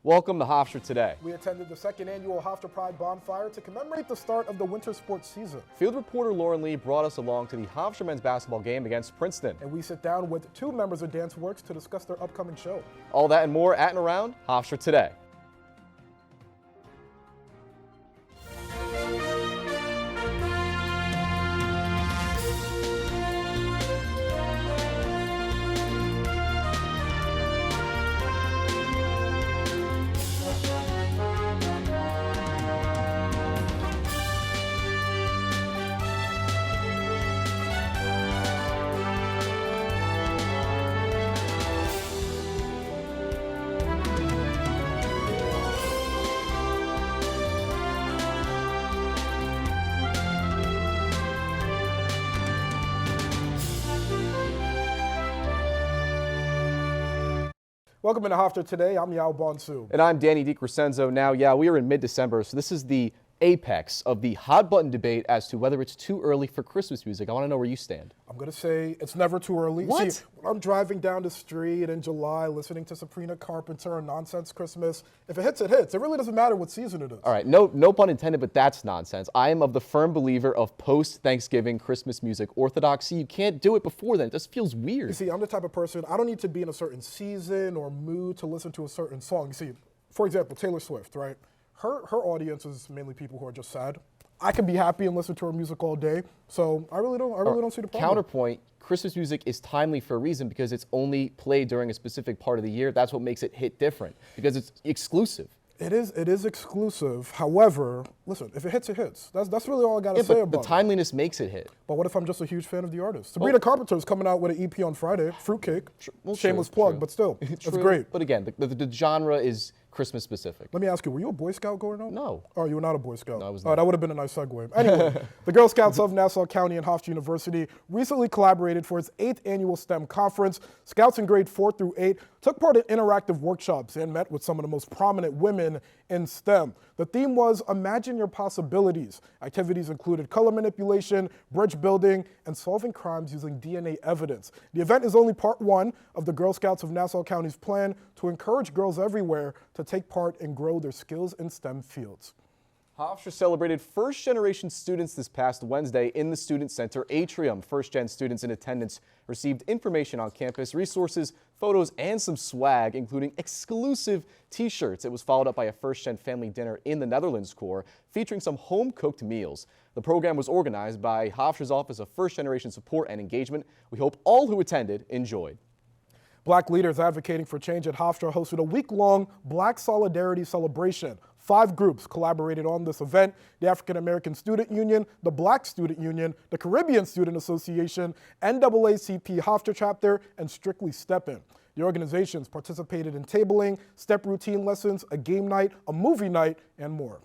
Welcome to Hofstra Today. We attended the second annual Hofstra Pride Bonfire to commemorate the start of the winter sports season. Field reporter Lauren Lee brought us along to the Hofstra men's basketball game against Princeton. And we sit down with two members of DanceWorks to discuss their upcoming show. All that and more at and around Hofstra Today. Welcome to Hofstra Today. I'm Yao Bonsu. And I'm Danny DiCrescenzo. Now, we are in mid-December, so this is the apex of the hot button debate as to whether it's too early for Christmas music. I want to know where you stand. I'm going to say it's never too early. What? See, when I'm driving down the street in July listening to Sabrina Carpenter and Nonsense Christmas, if it hits, it hits. It really doesn't matter what season it is. All right, no pun intended, but that's nonsense. I am of the firm believer of post-Thanksgiving Christmas music orthodoxy. You can't do it before then. It just feels weird. You see, I'm the type of person, I don't need to be in a certain season or mood to listen to a certain song. You see, for example, Taylor Swift, right? Her audience is mainly people who are just sad. I can be happy and listen to her music all day, so I really don't see the problem. Counterpoint, Christmas music is timely for a reason because it's only played during a specific part of the year. That's what makes it hit different, because it's exclusive. It is exclusive. However, listen, if it hits, it hits. That's really all I got to say about it. The timeliness makes it hit. But what if I'm just a huge fan of the artist? Sabrina Carpenter is coming out with an EP on Friday, Fruitcake. Shameless plug, but still, it's great. But again, the genre is Christmas specific. Let me ask you, were you a Boy Scout growing up? No. Oh, you were not a Boy Scout? No, I was not. Oh, that would have been a nice segue. Anyway, the Girl Scouts of Nassau County and Hofstra University recently collaborated for its 8th annual STEM conference. Scouts in grade 4 through 8 took part in interactive workshops and met with some of the most prominent women in STEM. The theme was Imagine Your Possibilities. Activities included color manipulation, bridge building, and solving crimes using DNA evidence. The event is only part 1 of the Girl Scouts of Nassau County's plan to encourage girls everywhere to take part and grow their skills in STEM fields. Hofstra celebrated first-generation students this past Wednesday in the Student Center atrium. First-gen students in attendance received information on campus, resources, photos, and some swag, including exclusive T-shirts. It was followed up by a first-gen family dinner in the Netherlands Corps, featuring some home-cooked meals. The program was organized by Hofstra's Office of First-Generation Support and Engagement. We hope all who attended enjoyed. Black leaders advocating for change at Hofstra hosted a week-long Black Solidarity celebration. 5 groups collaborated on this event: the African American Student Union, the Black Student Union, the Caribbean Student Association, NAACP Hofstra Chapter, and Strictly Steppin'. The organizations participated in tabling, step routine lessons, a game night, a movie night, and more.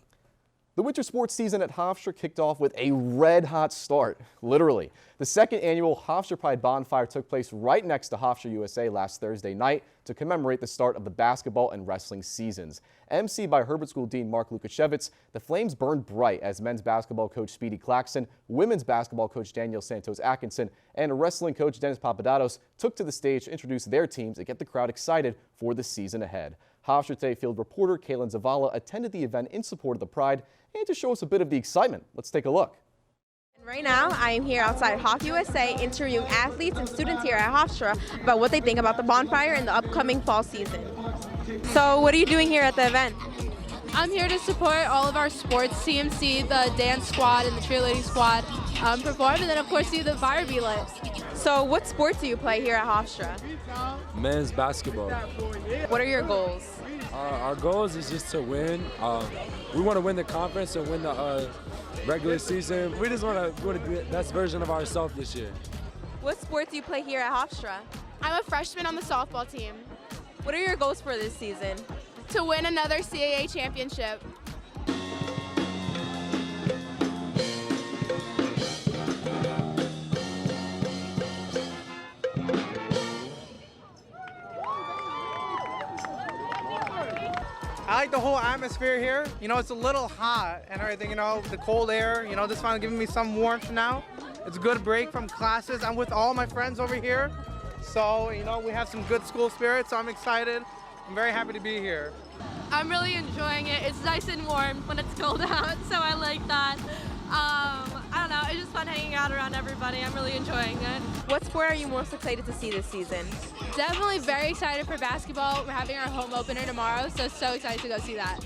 The winter sports season at Hofstra kicked off with a red-hot start, literally. The second annual Hofstra Pride Bonfire took place right next to Hofstra USA last Thursday night to commemorate the start of the basketball and wrestling seasons. MC by Herbert School Dean Mark Lukashevitz, the flames burned bright as men's basketball coach Speedy Claxton, women's basketball coach Danielle Santos Atkinson, and wrestling coach Dennis Papadatos took to the stage to introduce their teams and get the crowd excited for the season ahead. Hofstra Today field reporter Kaylin Zavala attended the event in support of the Pride and to show us a bit of the excitement. Let's take a look. Right now, I am here outside Hofstra USA interviewing athletes and students here at Hofstra about what they think about the bonfire and the upcoming fall season. So what are you doing here at the event? I'm here to support all of our sports, CMC, the dance squad and the cheerleading squad perform, and then of course see the fire be lit. So what sports do you play here at Hofstra? Men's basketball. What are your goals? Our goals is just to win. We want to win the conference and win the regular season. We just want to be the best version of ourselves this year. What sports do you play here at Hofstra? I'm a freshman on the softball team. What are your goals for this season? To win another CAA championship. I like the whole atmosphere here. You know, it's a little hot and everything, you know, the cold air, you know, this finally giving me some warmth now. It's a good break from classes. I'm with all my friends over here. So, you know, we have some good school spirit, so I'm excited. I'm very happy to be here. I'm really enjoying it. It's nice and warm when it's cold out, so I like that. I don't know, it's just fun hanging out around everybody. I'm really enjoying it. What sport are you most excited to see this season? Definitely very excited for basketball. We're having our home opener tomorrow, so excited to go see that.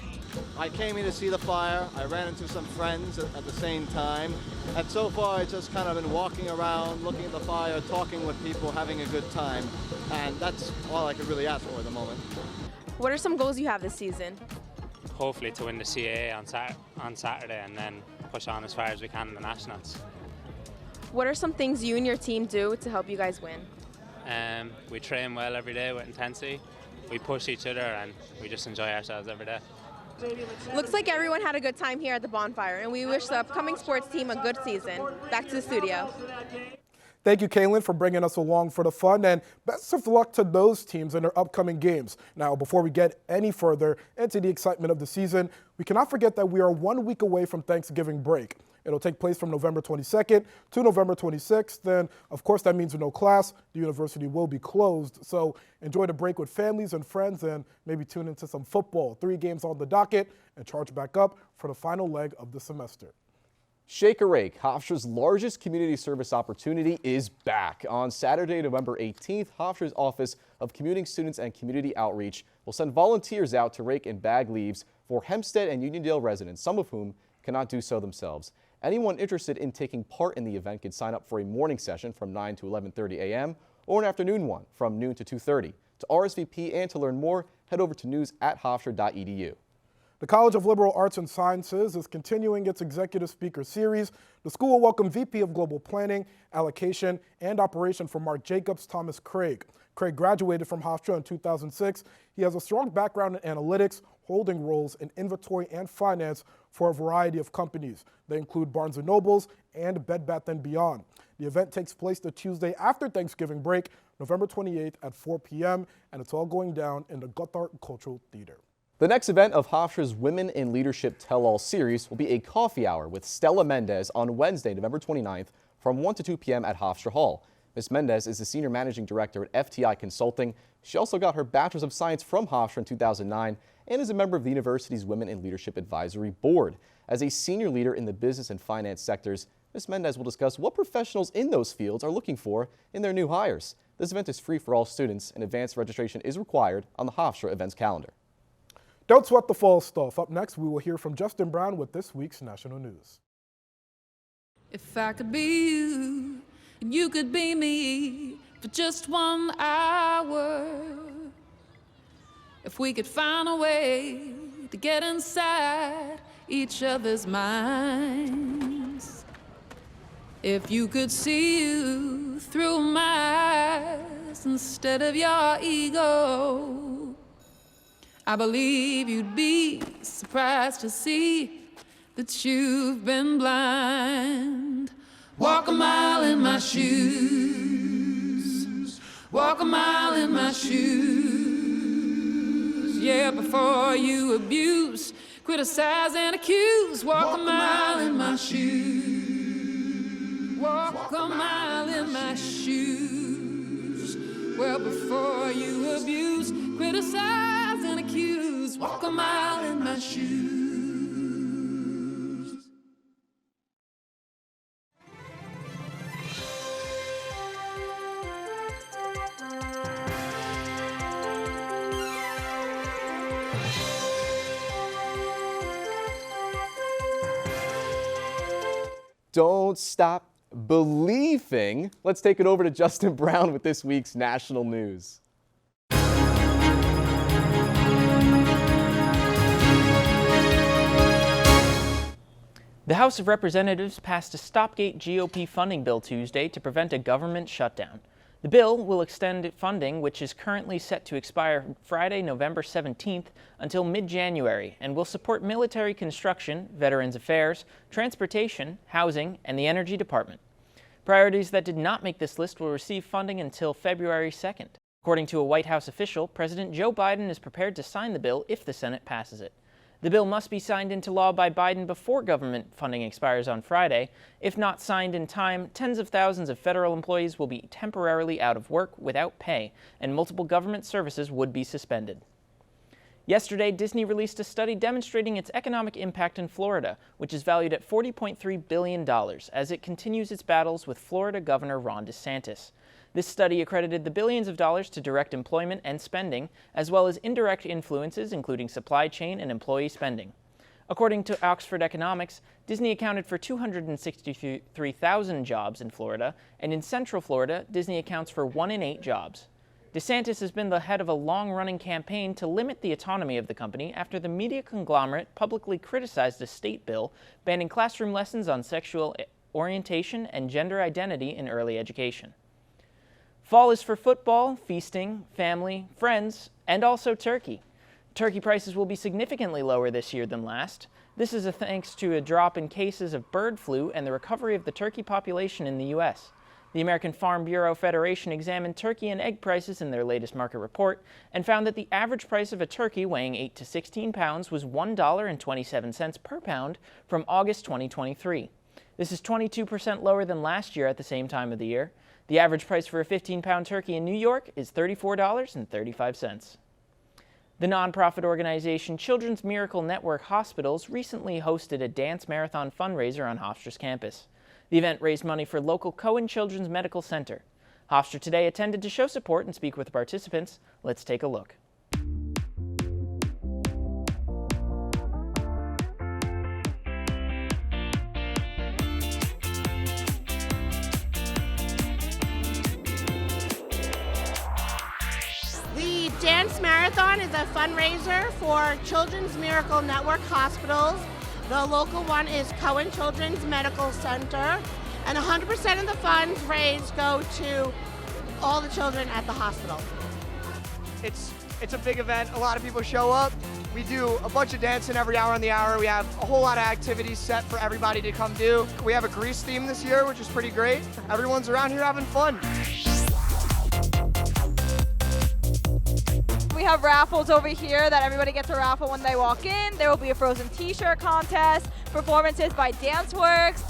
I came here to see the fire. I ran into some friends at the same time. And so far, I've just kind of been walking around, looking at the fire, talking with people, having a good time. And that's all I could really ask for at the moment. What are some goals you have this season? Hopefully to win the CAA on Saturday and then push on as far as we can in the Nationals. What are some things you and your team do to help you guys win? We train well every day with intensity. We push each other and we just enjoy ourselves every day. Looks like everyone had a good time here at the bonfire, and we wish the upcoming sports team a good season. Back to the studio. Thank you, Kaylin, for bringing us along for the fun, and best of luck to those teams in their upcoming games. Now, before we get any further into the excitement of the season, we cannot forget that we are 1 week away from Thanksgiving break. It'll take place from November 22nd to November 26th. Then, of course, that means no class. The university will be closed. So enjoy the break with families and friends and maybe tune into some football. 3 games on the docket and charge back up for the final leg of the semester. Shake a Rake, Hofstra's largest community service opportunity, is back. On Saturday, November 18th, Hofstra's Office of Commuting Students and Community Outreach will send volunteers out to rake and bag leaves for Hempstead and Uniondale residents, some of whom cannot do so themselves. Anyone interested in taking part in the event can sign up for a morning session from 9 to 11:30 a.m. or an afternoon one from noon to 2:30. To RSVP and to learn more, head over to news@hofstra.edu. The College of Liberal Arts and Sciences is continuing its executive speaker series. The school will welcome VP of Global Planning, Allocation, and Operation for Mark Jacobs, Thomas Craig. Craig graduated from Hofstra in 2006. He has a strong background in analytics, holding roles in inventory and finance for a variety of companies. They include Barnes & Nobles and Bed Bath & Beyond. The event takes place the Tuesday after Thanksgiving break, November 28th at 4 p.m., and it's all going down in the Gotthard Cultural Theater. The next event of Hofstra's Women in Leadership Tell-All series will be a coffee hour with Stella Mendez on Wednesday, November 29th from 1 to 2 p.m. at Hofstra Hall. Ms. Mendez is the Senior Managing Director at FTI Consulting. She also got her Bachelor's of Science from Hofstra in 2009 and is a member of the university's Women in Leadership Advisory Board. As a senior leader in the business and finance sectors, Ms. Mendez will discuss what professionals in those fields are looking for in their new hires. This event is free for all students, and advanced registration is required on the Hofstra events calendar. Don't sweat the fall stuff. Up next, we will hear from Justin Brown with this week's national news. If I could be you, and you could be me for just 1 hour. If we could find a way to get inside each other's minds. If you could see you through my eyes instead of your ego. I believe you'd be surprised to see that you've been blind. Walk a mile in my shoes. Walk a mile in my shoes. Yeah, before you abuse, criticize and accuse. Walk a mile in my shoes. Walk a mile in my shoes. Well, before you abuse, criticize and accuse. Walk a mile in my shoes. Don't stop believing. Let's take it over to Justin Brown with this week's national news. The House of Representatives passed a stopgate GOP funding bill Tuesday to prevent a government shutdown. The bill will extend funding, which is currently set to expire Friday, November 17th, until mid-January, and will support military construction, Veterans Affairs, transportation, housing, and the Energy Department. Priorities that did not make this list will receive funding until February 2nd. According to a White House official, President Joe Biden is prepared to sign the bill if the Senate passes it. The bill must be signed into law by Biden before government funding expires on Friday. If not signed in time, tens of thousands of federal employees will be temporarily out of work without pay, and multiple government services would be suspended. Yesterday, Disney released a study demonstrating its economic impact in Florida, which is valued at $40.3 billion as it continues its battles with Florida Governor Ron DeSantis. This study accredited the billions of dollars to direct employment and spending, as well as indirect influences including supply chain and employee spending. According to Oxford Economics, Disney accounted for 263,000 jobs in Florida, and in Central Florida, Disney accounts for 1 in 8 jobs. DeSantis has been the head of a long-running campaign to limit the autonomy of the company after the media conglomerate publicly criticized a state bill banning classroom lessons on sexual orientation and gender identity in early education. Fall is for football, feasting, family, friends, and also turkey. Turkey prices will be significantly lower this year than last. This is thanks to a drop in cases of bird flu and the recovery of the turkey population in the U.S. The American Farm Bureau Federation examined turkey and egg prices in their latest market report and found that the average price of a turkey weighing 8 to 16 pounds was $1.27 per pound from August 2023. This is 22% lower than last year at the same time of the year. The average price for a 15-pound turkey in New York is $34.35. The nonprofit organization Children's Miracle Network Hospitals recently hosted a dance marathon fundraiser on Hofstra's campus. The event raised money for local Cohen Children's Medical Center. Hofstra Today attended to show support and speak with the participants. Let's take a look. The Dance Marathon is a fundraiser for Children's Miracle Network Hospitals. The local one is Cohen Children's Medical Center, and 100% of the funds raised go to all the children at the hospital. It's a big event. A lot of people show up. We do a bunch of dancing every hour on the hour. We have a whole lot of activities set for everybody to come do. We have a Grease theme this year, which is pretty great. Everyone's around here having fun. We have raffles over here that everybody gets a raffle when they walk in. There will be a Frozen t-shirt contest, performances by DanceWorks.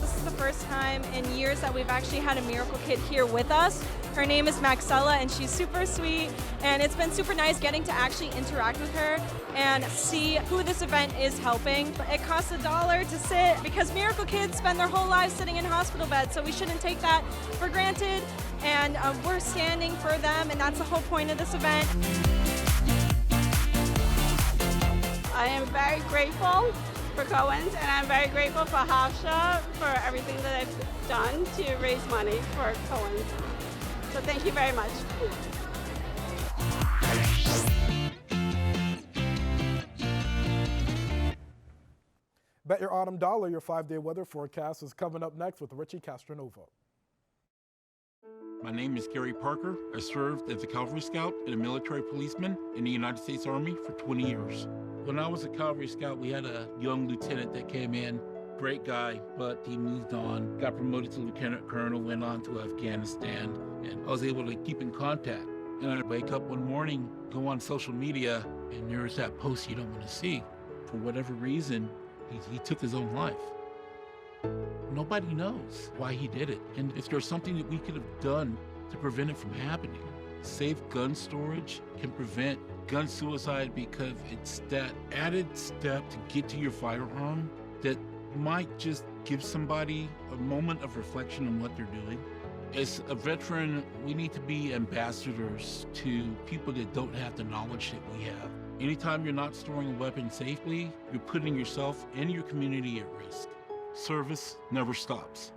This is the first time in years that we've actually had a Miracle Kid here with us. Her name is Maxella, and she's super sweet, and it's been super nice getting to actually interact with her and see who this event is helping. It costs $1 to sit because Miracle Kids spend their whole lives sitting in hospital beds, so we shouldn't take that for granted, and we're standing for them, and that's the whole point of this event. I am very grateful for Cohen's, and I'm very grateful for Hofstra for everything that I've done to raise money for Cohen's. So thank you very much. Bet Your Autumn Dollar, your 5-day weather forecast, is coming up next with Richie Castronova. My name is Gary Parker. I served as a Cavalry Scout and a military policeman in the United States Army for 20 years. When I was a Cavalry Scout, we had a young lieutenant that came in. Great guy, but he moved on, got promoted to lieutenant colonel, went on to Afghanistan, and I was able to keep in contact. And I'd wake up one morning, go on social media, and there's that post you don't want to see. For whatever reason, he took his own life. Nobody knows why he did it, and if there's something that we could have done to prevent it from happening. Safe gun storage can prevent gun suicide because it's that added step to get to your firearm that might just give somebody a moment of reflection on what they're doing. As a veteran, we need to be ambassadors to people that don't have the knowledge that we have. Anytime you're not storing a weapon safely, you're putting yourself and your community at risk. Service never stops.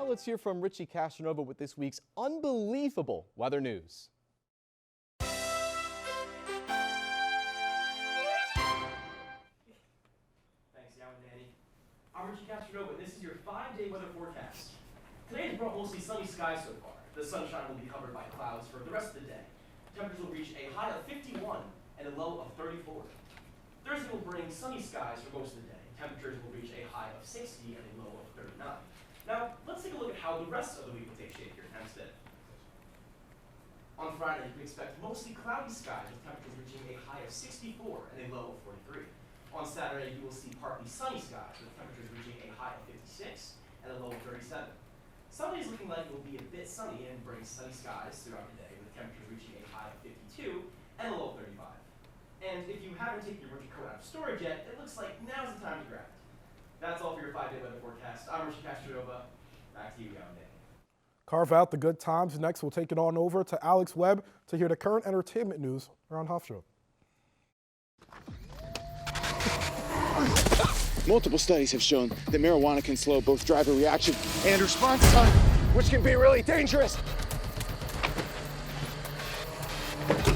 Let's hear from Richie Castronova with this week's unbelievable weather news. Thanks, Yow and Danny. I'm Richie Castronova, and this is your 5-day weather forecast. Today has brought mostly sunny skies so far. The sunshine will be covered by clouds for the rest of the day. Temperatures will reach a high of 51 and a low of 34. Thursday will bring sunny skies for most of the day. Temperatures will reach a high of 60 and a low of 39. Now, let's take a look at how the rest of the week will take shape here in Hempstead. On Friday, you can expect mostly cloudy skies with temperatures reaching a high of 64 and a low of 43. On Saturday, you will see partly sunny skies with temperatures reaching a high of 56 and a low of 37. Sunday is looking like it will be a bit sunny and bring sunny skies throughout the day with temperatures reaching a high of 52 and a low of 35. And if you haven't taken your winter coat out of storage yet, it looks like now's the time to grab it. That's all for your 5-day weather forecast. I'm Richie Castronova. Back to you, Young Day. Carve out the good times. Next, we'll take it on over to Alex Webb to hear the current entertainment news around Hofstra. Multiple studies have shown that marijuana can slow both driver reaction and response time, which can be really dangerous.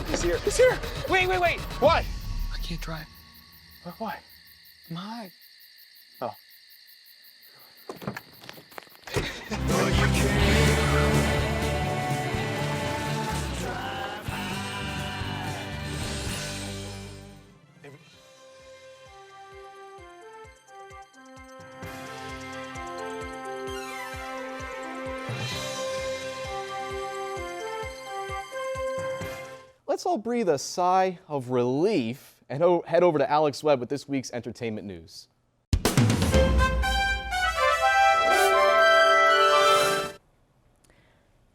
He's here. He's here. Wait. What? I can't drive. Why? I'm high. Oh. Let's all breathe a sigh of relief and head over to Alex Webb with this week's entertainment news.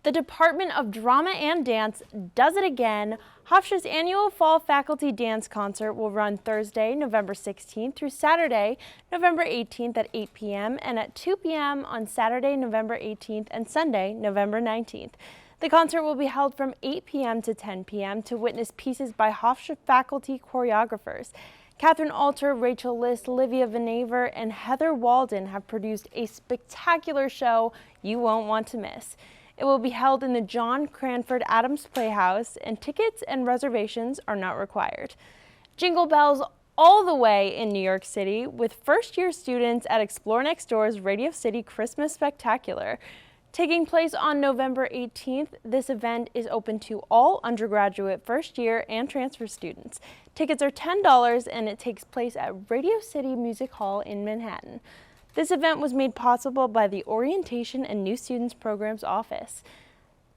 The Department of Drama and Dance does it again. Hofstra's annual Fall Faculty Dance Concert will run Thursday, November 16th through Saturday, November 18th at 8 p.m. and at 2 p.m. on Saturday, November 18th and Sunday, November 19th. The concert will be held from 8 p.m. to 10 p.m. to witness pieces by Hofstra faculty choreographers. Catherine Alter, Rachel List, Livia Venaver, and Heather Walden have produced a spectacular show you won't want to miss. It will be held in the John Cranford Adams Playhouse, and tickets and reservations are not required. Jingle bells all the way in New York City with first-year students at Explore Next Door's Radio City Christmas Spectacular. Taking place on November 18th, this event is open to all undergraduate, first-year, and transfer students. Tickets are $10 and it takes place at Radio City Music Hall in Manhattan. This event was made possible by the Orientation and New Students Programs Office.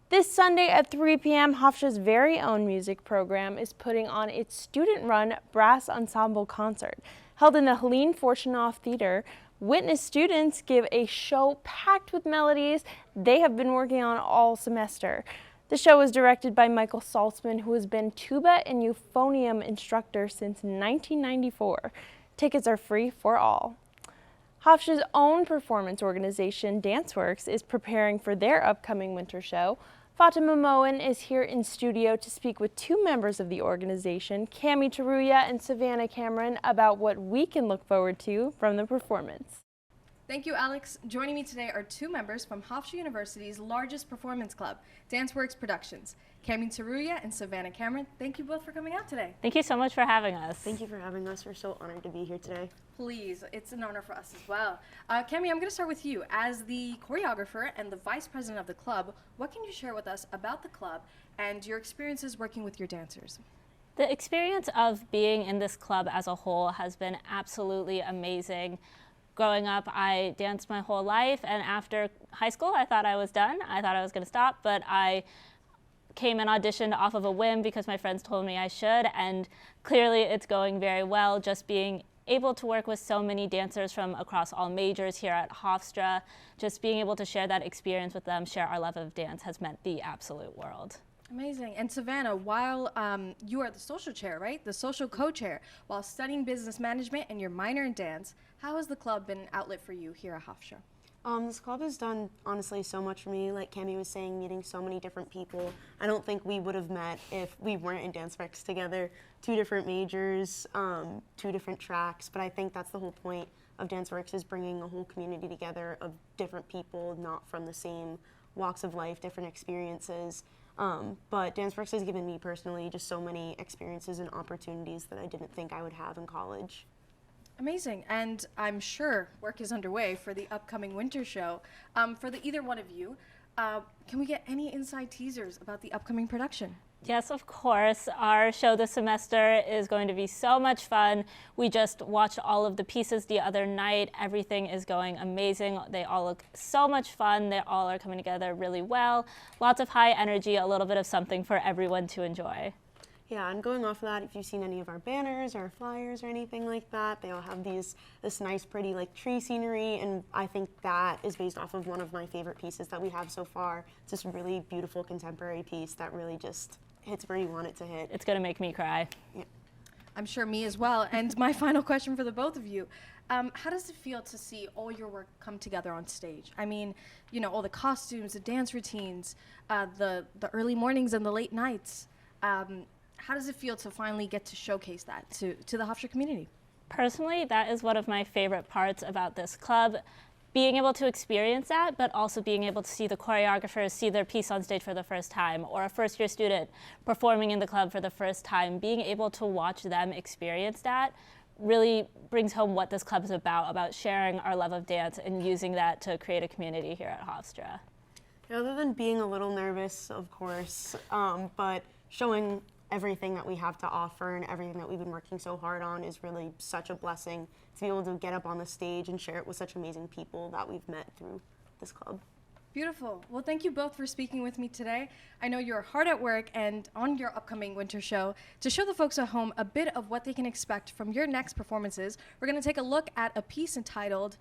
This Sunday at 3 p.m., Hofstra's very own music program is putting on its student-run brass ensemble concert. Held in the Helene Fortunoff Theater, witness students give a show packed with melodies they have been working on all semester. The show is directed by Michael Saltzman, who has been tuba and euphonium instructor since 1994. Tickets are free for all. Hofstra's own performance organization, DanceWorks, is preparing for their upcoming winter show. Fatima Moen is here in studio to speak with two members of the organization, Cami Taruya and Savannah Cameron, about what we can look forward to from the performance. Thank you, Alex. Joining me today are two members from Hofstra University's largest performance club, DanceWorks Productions. Cami Taruya and Savannah Cameron, thank you both for coming out today. Thank you so much for having us. Thank you for having us. We're so honored to be here today. Please, it's an honor for us as well. Cami, I'm going to start with you. As the choreographer and the vice president of the club, what can you share with us about the club and your experiences working with your dancers? The experience of being in this club as a whole has been absolutely amazing. Growing up, I danced my whole life, and after high school, I thought I was done. I thought I was going to stop, but I came and auditioned off of a whim because my friends told me I should, and clearly it's going very well. Just being able to work with so many dancers from across all majors here at Hofstra, just being able to share that experience with them, share our love of dance, has meant the absolute world. Amazing. And Savannah, while you are the social chair, right? The social co-chair, while studying business management and your minor in dance, how has the club been an outlet for you here at Hofstra? This club has done, honestly, so much for me. Like Cami was saying, meeting so many different people. I don't think we would have met if we weren't in DanceWorks together. 2 different majors, 2 different tracks, but I think that's the whole point of DanceWorks, is bringing a whole community together of different people, not from the same walks of life, different experiences. But DanceWorks has given me personally just so many experiences and opportunities that I didn't think I would have in college. Amazing, and I'm sure work is underway for the upcoming winter show. For either one of you, can we get any inside teasers about the upcoming production? Yes, of course. Our show this semester is going to be so much fun. We just watched all of the pieces the other night. Everything is going amazing. They all look so much fun. They all are coming together really well. Lots of high energy, a little bit of something for everyone to enjoy. Yeah, and going off of that, if you've seen any of our banners or flyers or anything like that, they all have this nice, pretty like tree scenery, and I think that is based off of one of my favorite pieces that we have so far. It's this really beautiful contemporary piece that really just hits where you want it to hit. It's gonna make me cry. Yeah. I'm sure me as well. And my final question for the both of you. How does it feel to see all your work come together on stage? I mean, you know, all the costumes, the dance routines, the early mornings and the late nights. How does it feel to finally get to showcase that to the Hofstra community? Personally, that is one of my favorite parts about this club. Being able to experience that, but also being able to see the choreographers see their piece on stage for the first time, or a first-year student performing in the club for the first time. Being able to watch them experience that really brings home what this club is about sharing our love of dance and using that to create a community here at Hofstra. Other than being a little nervous, of course, but showing everything that we have to offer and everything that we've been working so hard on is really such a blessing to be able to get up on the stage and share it with such amazing people that we've met through this club. Beautiful. Well, thank you both for speaking with me today. I know you're hard at work and on your upcoming winter show. To show the folks at home a bit of what they can expect from your next performances, we're going to take a look at a piece entitled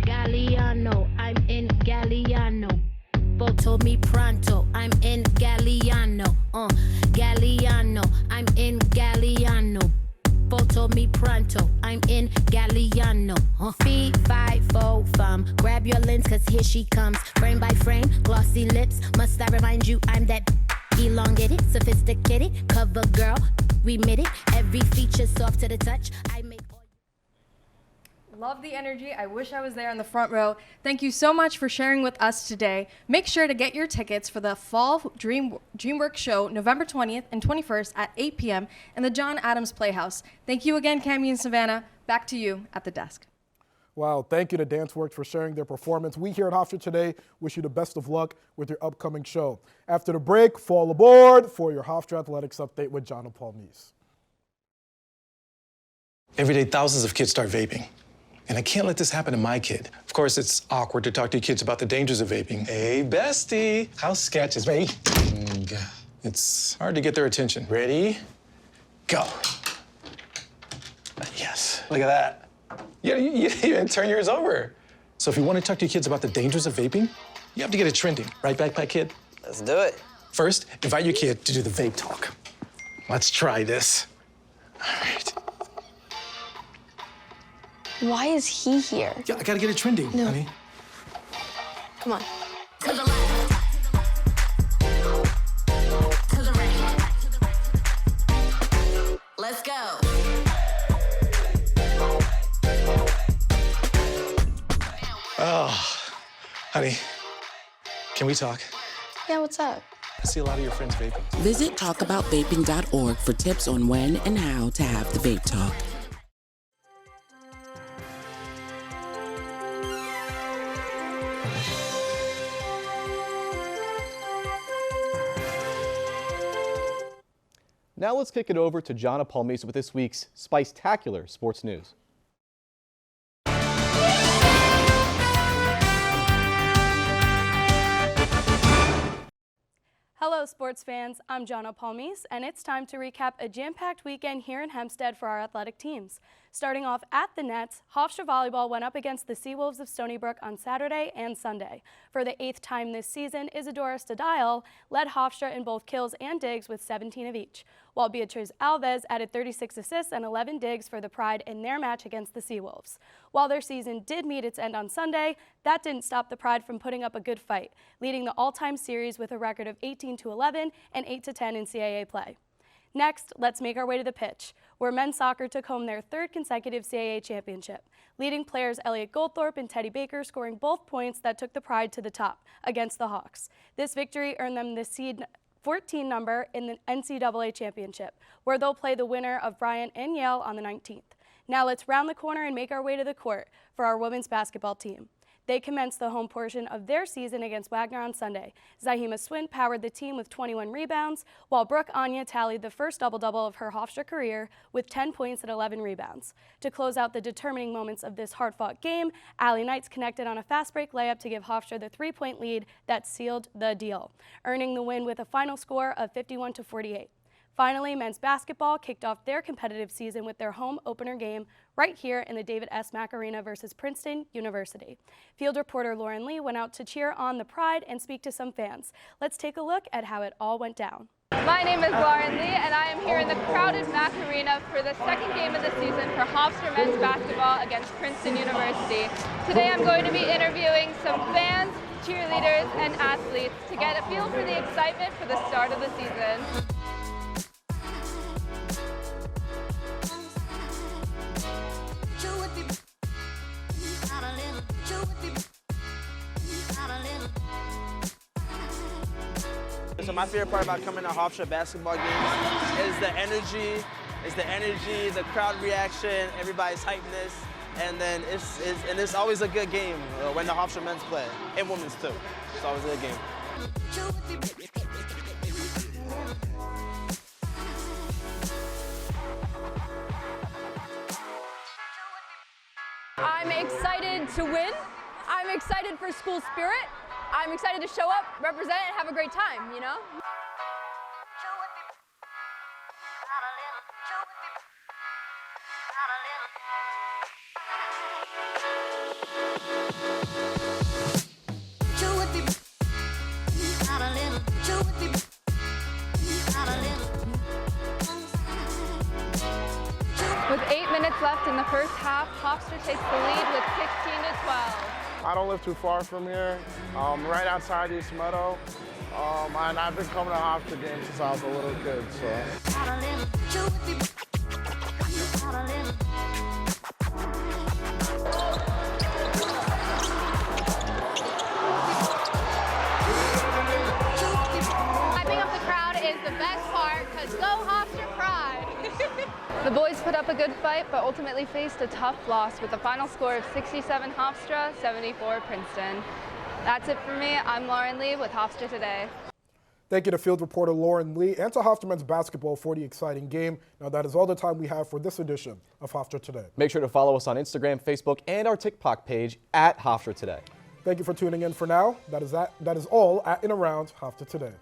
Galliano, I'm in Galliano. Photo me pronto, I'm in Galliano. Galliano, I'm in Galliano. Photo me pronto, I'm in Galliano. 3, 5, 4, fum. Grab your lens, cause here she comes. Frame by frame, glossy lips. Must I remind you I'm that elongated, sophisticated, cover girl. Remit it, every feature soft to the touch. I make Love the energy. I wish I was there in the front row. Thank you so much for sharing with us today. Make sure to get your tickets for the Fall DreamWorks show November 20th and 21st at 8 p.m. in the John Adams Playhouse. Thank you again, Cami and Savannah. Back to you at the desk. Wow, thank you to DanceWorks for sharing their performance. We here at Hofstra Today wish you the best of luck with your upcoming show. After the break, fall aboard for your Hofstra Athletics update with John and Paul Meese. Every day, thousands of kids start vaping. And I can't let this happen to my kid. Of course, it's awkward to talk to your kids about the dangers of vaping. Hey, bestie, how's sketches, ready? It's hard to get their attention. Ready? Go. Yes, look at that. You even turn yours over. So if you want to talk to your kids about the dangers of vaping, you have to get it trending. Right, backpack kid? Let's do it. First, invite your kid to do the vape talk. Let's try this. All right. Why is he here? Yeah, I gotta get it trending, honey. Come on. To the left. To the right. Let's go. Oh, honey, can we talk? Yeah, what's up? I see a lot of your friends vaping. Visit talkaboutvaping.org for tips on when and how to have the vape talk. Now let's kick it over to Jonna Palmese with this week's Spice-tacular sports news. Hello sports fans, I'm Jonna Palmese, and it's time to recap a jam-packed weekend here in Hempstead for our athletic teams. Starting off at the nets, Hofstra Volleyball went up against the Seawolves of Stony Brook on Saturday and Sunday. For the 8th time this season, Isadora Stadile led Hofstra in both kills and digs with 17 of each, while Beatriz Alves added 36 assists and 11 digs for the Pride in their match against the Seawolves. While their season did meet its end on Sunday, that didn't stop the Pride from putting up a good fight, leading the all-time series with a record of 18-11 and 8-10 in CAA play. Next, let's make our way to the pitch, where men's soccer took home their 3rd consecutive CAA championship, leading players Elliot Goldthorpe and Teddy Baker scoring both points that took the Pride to the top against the Hawks. This victory earned them the seed 14 number in the NCAA championship, where they'll play the winner of Bryant and Yale on the 19th. Now let's round the corner and make our way to the court for our women's basketball team. They commenced the home portion of their season against Wagner on Sunday. Zahima Swint powered the team with 21 rebounds, while Brooke Anya tallied the first double-double of her Hofstra career with 10 points and 11 rebounds. To close out the determining moments of this hard-fought game, Allie Knights connected on a fast-break layup to give Hofstra the 3-point lead that sealed the deal, earning the win with a final score of 51-48. Finally, men's basketball kicked off their competitive season with their home opener game right here in the David S. Mack Arena versus Princeton University. Field reporter Lauren Lee went out to cheer on the Pride and speak to some fans. Let's take a look at how it all went down. My name is Lauren Lee, and I am here in the crowded Mack Arena for the 2nd game of the season for Hofstra men's basketball against Princeton University. Today I'm going to be interviewing some fans, cheerleaders, and athletes to get a feel for the excitement for the start of the season. So my favorite part about coming to Hofstra basketball games is the energy, the crowd reaction, everybody's hypeness, and then it's always a good game when the Hofstra men's play, and women's too. It's always a good game. I'm excited to win. I'm excited for school spirit. I'm excited to show up, represent, and have a great time, you know? With 8 minutes left in the first half, Hofstra takes the lead with 16-12. I don't live too far from here, right outside East Meadow, and I've been coming to Hofstra games since I was a little kid, so. 'Hyping up the crowd is the best part, because go Hofstra Pride! The boys put up a good fight, but ultimately faced a tough loss with a final score of 67 Hofstra, 74 Princeton. That's it for me. I'm Lauren Lee with Hofstra Today. Thank you to field reporter Lauren Lee and to Hofstra men's basketball for the exciting game. Now that is all the time we have for this edition of Hofstra Today. Make sure to follow us on Instagram, Facebook, and our TikTok page at Hofstra Today. Thank you for tuning in for now. That is all at and around Hofstra Today.